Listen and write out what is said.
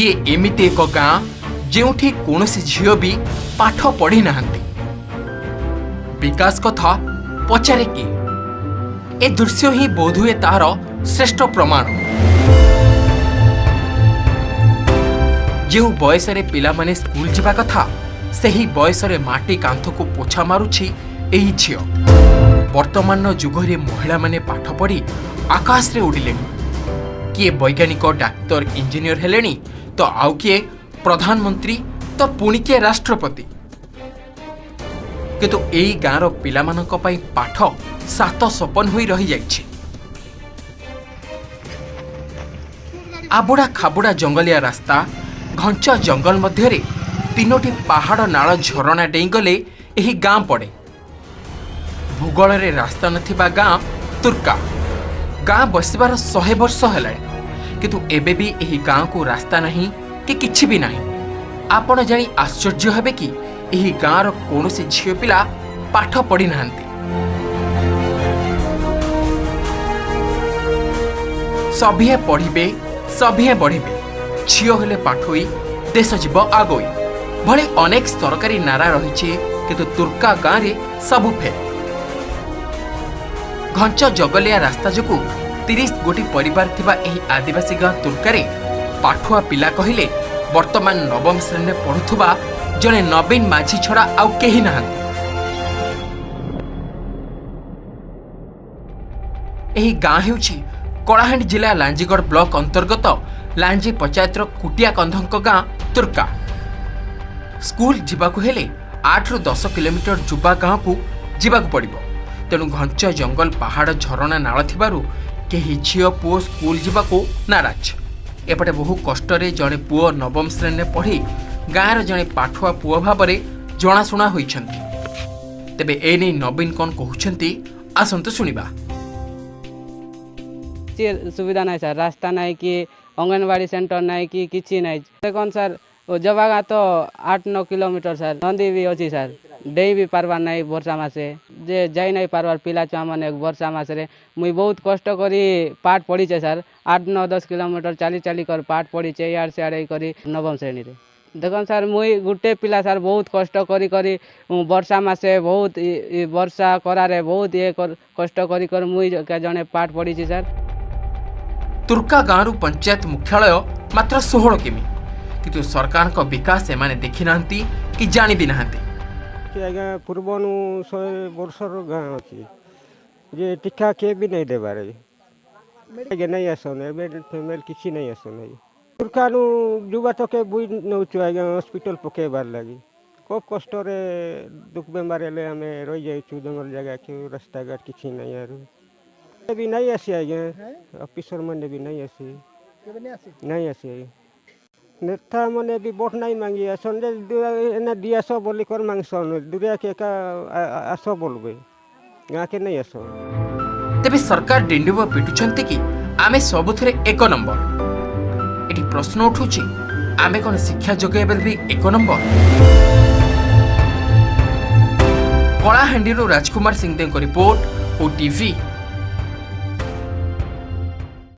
ये एमिति एक गाँ जेउठी कौनसी झियो भी पाठ पढ़ी नाहंती। विकास कथा पचारे किए? ए दृश्य ही बोधुए तार श्रेष्ठ प्रमाण। जो बयस पिला माने स्कूल जिबा कथा सही बयस माटी कांथ को पोछा मारुछि एही झियो। वर्तमान जुगरे महिला माने पाठ पढ़ी आकाश रे उड़िलेनी। किए वैज्ञानिक डाक्तर इंजीनियर हेलेनी तो आउ किए प्रधानमंत्री तो पुणी किए राष्ट्रपति। किंतु एई गाँर पिलामानक पई पाठ सात सपन होई रही जाइछि। आबुड़ा खाबुड़ा जंगलिया रास्ता घंच जंगल मध्यरे तीनोटी पहाड़ नाल झरणा डेई गले एही गाँ पड़े। भूगोल रे रास्ता नथिबा गाँ तुर्का। गाँ बसिबार 100 वर्ष हेलाଣି किंतु एबे भी एही गाँ को रास्ता नहीं कि किछि भी नहीं। आपण जानी आश्चर्य हेबे कि एही गाँर कौनसी झियो पिला पाठ पढ़ी नाहंती। सभिए पढ़िबे सभिए बढ़िबे, झियो हेले पाठोई देश जीव आगोई भली अनेक सरकारी नारा रही किंतु तुर्का गाँव में सबु फेल। घंच जगलिया रास्ता जो 30 गोटी परिवार थिबा एही आदिवासी गाँ तुर्कारे पाठुआ पिला कहिले वर्तमान नवम श्रेणी में पढ़ुथुबा जने नवीन माझी छड़ा आउ केही नाहंती। एही गाँ हेउछि कलाहांडी जिला लांजीगढ़ ब्लॉक अंतर्गत लांजी पंचायतर कुटिया कंधक गाँ तुर्का। स्कूल जीवाकु हेले 8 ରୁ 10 किलोमीटर जुबा गाँ को जीवाकु पड़िबो। तेणु घंच जंगल पहाड़ झरणा नाल थिबारु केही झियो पुओ स्कूल जीवाकु नाराज। एपटे बहु कष्टरे जड़े पुओ नवम श्रेणी में पढ़ी गाँर जड़े पाठुआ पुओ भाव जनाशुना होइछन्ति। तेबे एने नवीन कौन कहउछन्ति आसंतु सुनिबा। सुविधा नहीं सर, रास्ता नहीं कि अंगनवाड़ी सेंटर नहीं कि किसी नहीं। देखो सर जबागा तो 8-9 किलोमीटर सर नदी भी अच्छी सर डे भी पारबार नहीं वर्षा मासे जे जाई नहीं पारबार पिला छुआ मैंने वर्षा मासे मुई बहुत कष्ट करी पाठ पढ़ी सर 8-9-10 किलोमीटर चाली कर पाठ पढ़ी यार सियाड़े करी नवम श्रेणी रे। देखो सर मुई गुटे पिला सर बहुत कष्ट करी करी वर्षा मासे बहुत वर्षा करारे बहुत ये कष्ट करी कर मुई जने पाठ पढ़ी सर। तुर्का गाँव पंचायत मुख्यालय मात्र 16 किमी किंतु सरकार का विकास एमाने देखि नाहंती कि जानि भी नाहंती। आज्ञा पूर्वनु 100 वर्षर गाँ अच्छी जे टीका के भी नहीं देबार आगे नहीं आसन फेमेल किसी नहीं आसन। तुर्कानु जुवा तो के बुई नौचु आज्ञा हॉस्पिटल पकेबार लगी खूब कष्ट दुख बेमार हेले आम रही जाइछु जंगल जगह के रास्ता घाट किसी नहीं यार भी नहीं आसी आज्ञा ऑफिसर मैंने भी नहीं आसी नहीं आसी। नेता मैंने भी वोट नहीं मांगी संजय दिया सब बोली कर मांगसन दुरिया के आस बोलबे गाँ के नहीं आस। तेबे सरकार डेंडुब पिटुछन्ति कि आमे सबुथरे 1 नंबर। एटी प्रश्न उठुछि आमे कोन शिक्षा जोगेबे भी 1 number. Kalahandi Rajkumar Singh report OTV.